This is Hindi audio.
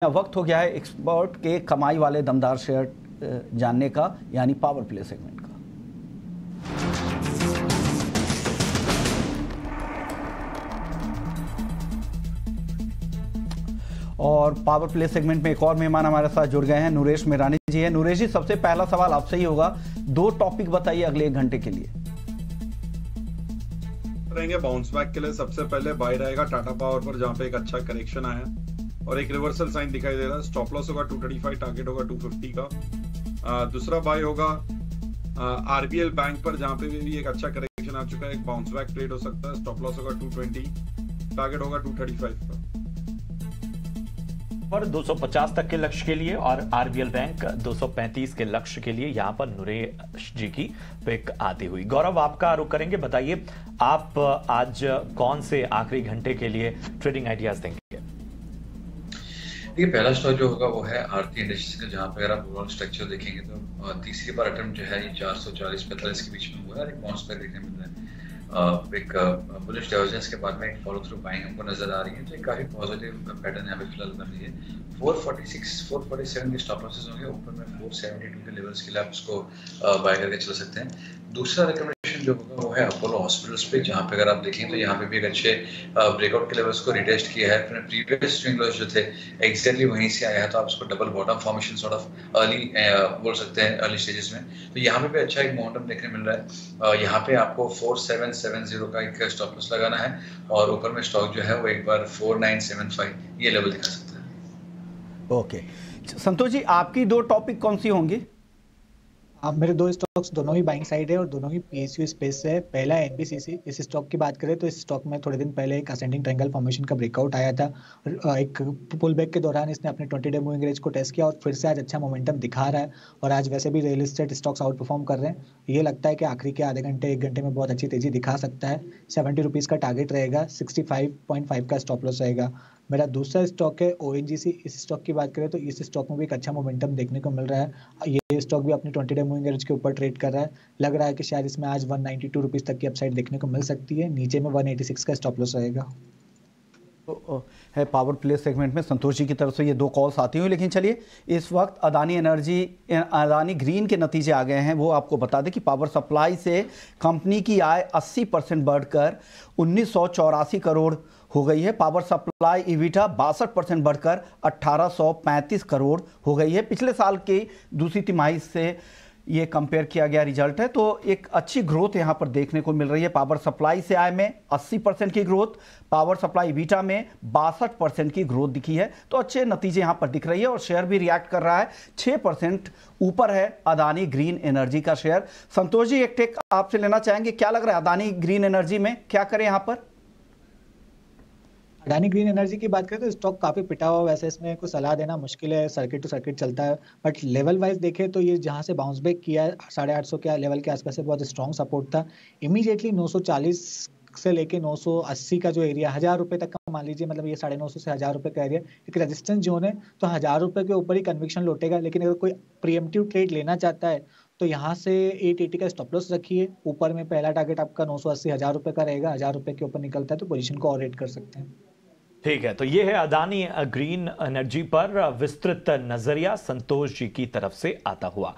वक्त हो गया है एक्सपर्ट के कमाई वाले दमदार शेयर जानने का, यानी पावर प्ले सेगमेंट का। और पावर प्ले सेगमेंट में एक और मेहमान हमारे साथ जुड़ गए हैं, नूरेश मेहरानी जी हैं। नूरेश जी, सबसे पहला सवाल आपसे ही होगा, दो टॉपिक बताइए अगले 1 घंटे के लिए। रहेंगे बाउंस बैक के लिए सबसे पहले बाय रहेगा टाटा पावर पर, जहां पे एक अच्छा करेक्शन आया और एक रिवर्सल साइन दिखाई दे रहा है। स्टॉप लॉस होगा 235, टारगेट होगा 250 का। दूसरा बाय होगा आरबीएल बैंक पर, जहां पे भी एक अच्छा करेक्शन आ चुका है, एक बाउंस बैक ट्रेड हो सकता है। स्टॉप लॉस होगा 220, टारगेट होगा 235 का। पर 250 तक के लक्ष्य के लिए और आरबीएल बैंक 235 के लक्ष्य के लिए यहां पर नूरेश जी की पिक आती हुई। गौरव, आपका रुख करेंगे, बताइए आप आज कौन से आखिरी घंटे के लिए ट्रेडिंग आइडियाज देंगे? देखिए, पहला स्टॉक जो होगा वो है आरती इंडस्ट्रीज का, जहां पे अगर आप ओवरऑल स्ट्रक्चर देखेंगे तो तीसरी बार अटेम्प्ट जो है ये 440-45 के बीच में हुआ है और एक बाउंस बैक देखने मिल रहा है। एक बुलिश डाइवर्जेंस के बाद में एक फॉलो थ्रू बाइंग हमको नजर आ रही है, तो एक काफी पॉजिटिव पैटर्न यहाँ पे फिलहाल बन रही है। 446, 447 के स्टॉप लॉसेस होंगे, ऊपर में 472 के लेवल्स के लिए आप उसको बाय करके चल सकते हैं। दूसरा रिकमेंडेशन जो होगा वो है अपोलो हॉस्पिटल्स पे, जहाँ पे अगर आप देखें तो यहाँ पे भी एक अच्छे ब्रेकआउट के लेवल्स को रिटेस्ट किया है। अपने प्रीवियस स्विंग लोस जो थे एग्जैक्टली वहीं से आया है, तो आप उसको double bottom formation sort of early बोल सकते हैं, अर्ली स्टेजेस में। तो यहाँ पे भी अच्छा एक मोमेंटम देखने मिल रहा है। यहाँ पे आपको 4770 का एक स्टॉप लॉस लगाना है और ऊपर में स्टॉक जो है वो एक बार 4975 ये लेवल दिखा सकता है। ओके, संतोष जी, आपकी दो टॉपिक कौन सी होंगी? अब मेरे दो स्टॉक्स दोनों ही बाइंग साइड है और दोनों ही पीएसयू स्पेस से है। पहला है एनबीसीसी। इस स्टॉक की बात करें तो इस स्टॉक में थोड़े दिन पहले एक असेंडिंग ट्रायंगल फॉर्मेशन का ब्रेकआउट आया था। एक पुल बैक के दौरान इसने अपने 20 डे मूविंग एवरेज को टेस्ट किया और फिर से आज अच्छा मोमेंटम दिखा रहा है। और आज वैसे भी real estate stocks out perform कर रहे हैं। ये लगता है कि आखिरी के आधे घंटे 1 घंटे में बहुत अच्छी तेजी दिखा सकता है। 70 रुपीज़ का टारगेट रहेगा, 65.5 का स्टॉप लॉस रहेगा। मेरा दूसरा स्टॉक है ओएनजीसी। इस स्टॉक की बात करें तो इस स्टॉक में भी एक अच्छा मोमेंटम देखने को मिल रहा है। ये स्टॉक भी अपनी 20 डे मूविंग एवरेज के ऊपर ट्रेड कर रहा है। लग रहा है कि शायद इसमें आज 192 रुपीज़ तक की अपसाइड देखने को मिल सकती है। नीचे में 186 का स्टॉप लॉस रहेगा। है पावर प्ले सेगमेंट में संतोष जी की तरफ से ये दो कॉल्स आती हुई, लेकिन चलिए इस वक्त अदानी ग्रीन के नतीजे आ गए हैं। वो आपको बता दें कि पावर सप्लाई से कंपनी की आय 80% बढ़कर 1984 करोड़ हो गई है। पावर सप्लाई ईबिटा 62% बढ़कर 1835 करोड़ हो गई है। पिछले साल की दूसरी तिमाही से ये कंपेयर किया गया रिजल्ट है, तो एक अच्छी ग्रोथ यहाँ पर देखने को मिल रही है। पावर सप्लाई से आय में 80% की ग्रोथ, पावर सप्लाई ईबिटा में 62% की ग्रोथ दिखी है, तो अच्छे नतीजे यहाँ पर दिख रही है और शेयर भी रिएक्ट कर रहा है। 6% ऊपर है अदानी ग्रीन एनर्जी का शेयर। संतोष जी, एक टेक आपसे लेना चाहेंगे, क्या लग रहा है अदानी ग्रीन एनर्जी में क्या करें यहाँ पर? अडानी ग्रीन एनर्जी की बात करें तो स्टॉक काफी पिटा हुआ, वैसे इसमें कुछ सलाह देना मुश्किल है, सर्किट टू सर्किट चलता है। बट लेवल वाइज देखें तो ये जहां से बाउंस बैक किया है 850 के लेवल के आसपास से बहुत स्ट्रॉन्ग सपोर्ट था। इमीडिएटली 940 से लेके 980 का जो एरिया 1000 रुपए तक का मान लीजिए, मतलब ये 950 से 1000 रुपए का एरिया एक रेजिस्टेंस जोन है। तो 1000 रुपए के ऊपर ही कन्विक्शन लौटेगा, लेकिन अगर कोई प्रीएम्प्टिव ट्रेड लेना चाहता है तो यहाँ से 880 का स्टॉप लॉस रखिए। ऊपर में पहला टारगेट आपका 980 1000 रुपए का रहेगा। 1000 रुपए के ऊपर निकलता है तो पोजीशन को और रेट कर सकते हैं। ठीक है, तो ये है अदानी ग्रीन एनर्जी पर विस्तृत नजरिया संतोष जी की तरफ से आता हुआ।